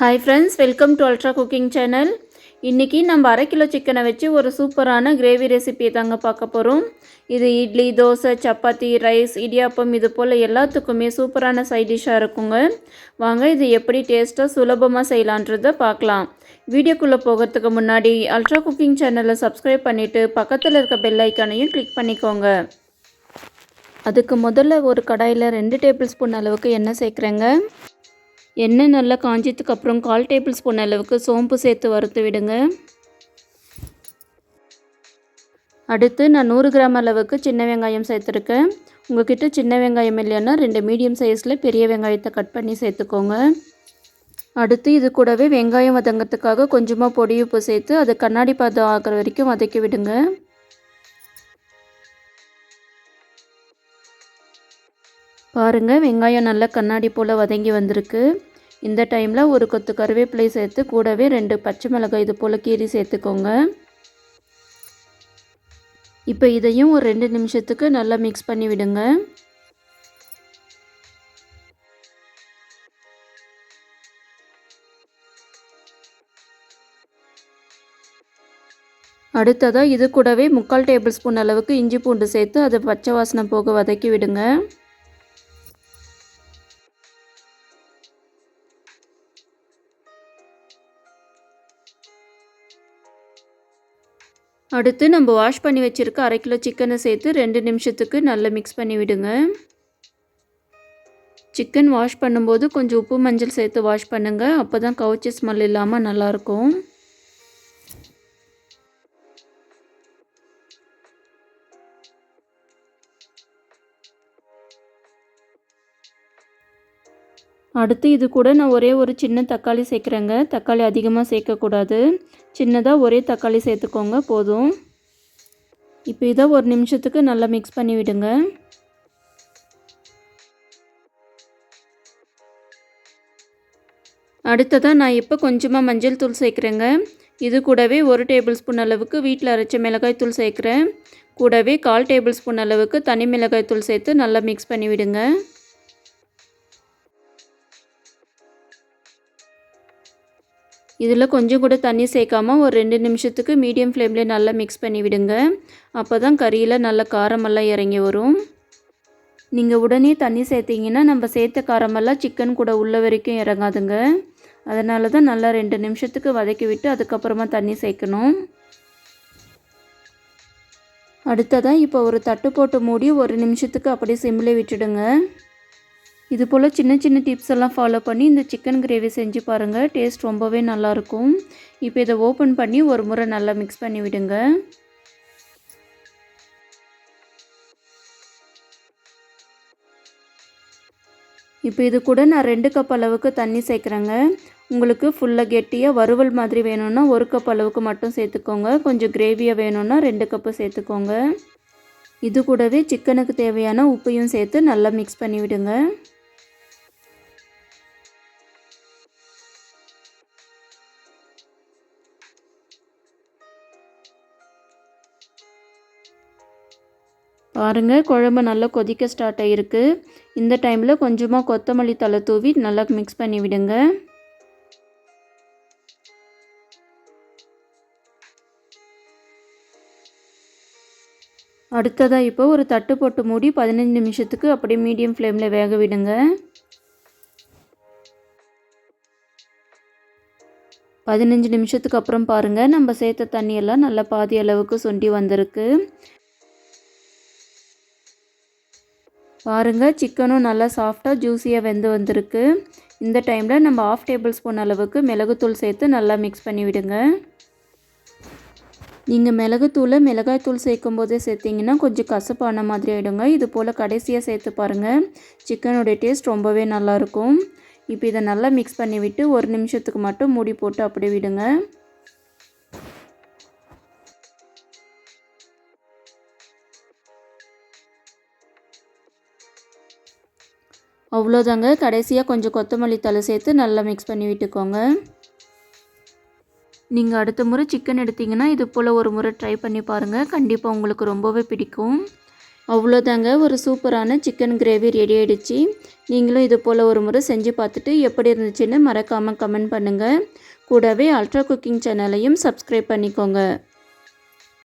Hi friends, welcome to ultra cooking channel. இன்றைக்கி நம்ம 1/2 kilo சிக்கனை வச்சு ஒரு சூப்பரான கிரேவி ரெசிபி தாங்க பார்க்க போகிறோம். இது இட்லி, தோசை, சப்பாத்தி, ரைஸ், இடியாப்பம் இது போல் எல்லாத்துக்குமே சூப்பரான சைட் டிஷ்ஷாக இருக்குங்க. வாங்க இது எப்படி டேஸ்ட்டாக சுலபமாக செய்யலான்றதை பார்க்கலாம். வீடியோக்குள்ளே போகிறதுக்கு முன்னாடி அல்ட்ரா குக்கிங் சேனலை சப்ஸ்கிரைப் பண்ணிவிட்டு பக்கத்தில் இருக்க பெல் ஐக்கானையும் கிளிக் பண்ணிக்கோங்க. அதுக்கு முதல்ல ஒரு கடாயில் 2 டேபிள் ஸ்பூன் அளவுக்கு எண்ணெய் சேர்க்குறேங்க. எண்ணெய் நல்லா காஞ்சதுக்கு அப்புறம் 1/4 டேபிள் ஸ்பூன் அளவுக்கு சோம்பு சேர்த்து வறுத்து விடுங்க. அடுத்து நான் 100 கிராம் அளவுக்கு சின்ன வெங்காயம் சேர்த்துருக்கேன். உங்கள்கிட்ட சின்ன வெங்காயம் இல்லைன்னா 2 மீடியம் சைஸில் பெரிய வெங்காயத்தை கட் பண்ணி சேர்த்துக்கோங்க. அடுத்து இது கூடவே வெங்காயம் வதங்கிறதுக்காக கொஞ்சமாக பொடி உப்பு சேர்த்து அது கண்ணாடி பதம் ஆகிற வரைக்கும் வதக்கி விடுங்க. பாருங்கள், வெங்காயம் நல்லா கண்ணாடி போல் வதங்கி வந்திருக்கு. இந்த டைமில் ஒரு கொத்து கருவேப்பிலை சேர்த்து கூடவே 2 பச்சை மிளகாய் இது போல் கீரி சேர்த்துக்கோங்க. இப்போ இதையும் ஒரு 2 நிமிஷத்துக்கு நல்லா மிக்ஸ் பண்ணி விடுங்க. அடுத்ததாக இது கூடவே 3/4 டேபிள் ஸ்பூன் அளவுக்கு இஞ்சி பூண்டு சேர்த்து அதை பச்சை வாசனை போக வதக்கி விடுங்க. அடுத்து நம்ம வாஷ் பண்ணி வச்சுருக்க 1/2 கிலோ சிக்கனை சேர்த்து 2 நிமிஷத்துக்கு நல்லா மிக்ஸ் பண்ணி விடுங்க. சிக்கன் வாஷ் பண்ணும்போது கொஞ்சம் உப்பு மஞ்சள் சேர்த்து வாஷ் பண்ணுங்கள். அப்போ தான் கவுச்சி ஸ்மெல் இல்லாமல் நல்லாயிருக்கும். அடுத்து இது கூட நான் ஒரே ஒரு சின்ன தக்காளி சேர்க்குறேங்க. தக்காளி அதிகமாக சேர்க்கக்கூடாது. சின்னதாக ஒரே தக்காளி சேர்த்துக்கோங்க போதும். இப்போ இதை ஒரு நிமிஷத்துக்கு நல்லா மிக்ஸ் பண்ணி விடுங்க. அடுத்ததாக நான் இப்போ கொஞ்சமாக மஞ்சள் தூள் சேர்க்குறேங்க. இது கூடவே 1 டேபிள் ஸ்பூன் அளவுக்கு வீட்டில் அரைச்ச மிளகாய் தூள் சேர்க்குறேன். கூடவே 1/4 டேபிள் ஸ்பூன் அளவுக்கு தனி மிளகாய் தூள் சேர்த்து நல்லா மிக்ஸ் பண்ணி விடுங்க. இதில் கொஞ்சம் கூட தண்ணி சேர்க்காமல் ஒரு 2 நிமிஷத்துக்கு மீடியம் ஃப்ளேமில் நல்லா மிக்ஸ் பண்ணி விடுங்க. அப்போ தான் கறியில் நல்ல காரமெல்லாம் இறங்கி வரும். நீங்கள் உடனே தண்ணி சேர்த்திங்கன்னா நம்ம சேர்த்த காரமெல்லாம் சிக்கன் கூட உள்ள வரைக்கும் இறங்காதுங்க. அதனால தான் நல்லா 2 நிமிஷத்துக்கு வதக்கி விட்டு அதுக்கப்புறமா தண்ணி சேர்க்கணும். அடுத்ததாக இப்போ ஒரு தட்டு போட்டு மூடி 1 நிமிஷத்துக்கு அப்படியே சிம்மில் விட்டுடுங்க. இது போல் சின்ன சின்ன டிப்ஸ் எல்லாம் ஃபாலோ பண்ணி இந்த சிக்கன் கிரேவி செஞ்சு பாருங்கள். டேஸ்ட் ரொம்பவே நல்லாயிருக்கும். இப்போ இதை ஓப்பன் பண்ணி ஒரு முறை நல்லா மிக்ஸ் பண்ணி விடுங்க. இப்போ இது கூட நான் 2 கப் அளவுக்கு தண்ணி சேர்க்குறேங்க. உங்களுக்கு ஃபுல்லாக கெட்டியாக வறுவல் மாதிரி வேணும்னா 1 கப் அளவுக்கு மட்டும் சேர்த்துக்கோங்க. கொஞ்சம் கிரேவியாக வேணும்னா 2 கப்பு சேர்த்துக்கோங்க. இது கூடவே சிக்கனுக்கு தேவையான உப்பையும் சேர்த்து நல்லா மிக்ஸ் பண்ணி விடுங்க. பாருங்கள், குழம்பு நல்லா கொதிக்க ஸ்டார்ட் ஆகிருக்கு. இந்த டைமில் கொஞ்சமாக கொத்தமல்லி தழை தூவி நல்லா மிக்ஸ் பண்ணி விடுங்க. அடுத்ததாக இப்போ ஒரு தட்டு போட்டு மூடி 15 நிமிஷத்துக்கு அப்படியே மீடியம் ஃப்ளேமில் வேக விடுங்க. 15 நிமிஷத்துக்கு அப்புறம் பாருங்கள், நம்ம சேர்த்த தண்ணியெல்லாம் நல்லா பாதி அளவுக்கு சுண்டி வந்திருக்கு. பாருங்கள், சிக்கனும் நல்லா சாஃப்டாக ஜூஸியாக வெந்து வந்திருக்கு. இந்த டைமில் நம்ம 1/2 டேபிள் ஸ்பூன் அளவுக்கு மிளகுத்தூள் சேர்த்து நல்லா மிக்ஸ் பண்ணி விடுங்க. நீங்கள் மிளகுத்தூளை மிளகாய்த்தூள் சேர்க்கும் போதே சேர்த்திங்கன்னா கொஞ்சம் கசப்பான மாதிரி ஆகிடுங்க. இது போல் கடைசியாக சேர்த்து பாருங்கள், சிக்கனுடைய டேஸ்ட் ரொம்பவே நல்லாயிருக்கும். இப்போ இதை நல்லா மிக்ஸ் பண்ணி விட்டு 1 நிமிஷத்துக்கு மட்டும் மூடி போட்டு அப்படியே விடுங்க. அவ்வளோதாங்க. கடைசியாக கொஞ்சம் கொத்தமல்லி தழை சேர்த்து நல்லா மிக்ஸ் பண்ணி விட்டுக்கோங்க. நீங்கள் அடுத்த முறை சிக்கன் எடுத்திங்கன்னா இது போல் ஒரு முறை ட்ரை பண்ணி பாருங்கள். கண்டிப்பாக உங்களுக்கு ரொம்பவே பிடிக்கும். அவ்வளோதாங்க, ஒரு சூப்பரான சிக்கன் கிரேவி ரெடி ஆகிடுச்சு. நீங்களும் இது போல் ஒரு முறை செஞ்சு பார்த்துட்டு எப்படி இருந்துச்சுன்னு மறக்காமல் கமெண்ட் பண்ணுங்கள். கூடவே அல்ட்ரா குக்கிங் சேனலையும் சப்ஸ்கிரைப் பண்ணிக்கோங்க.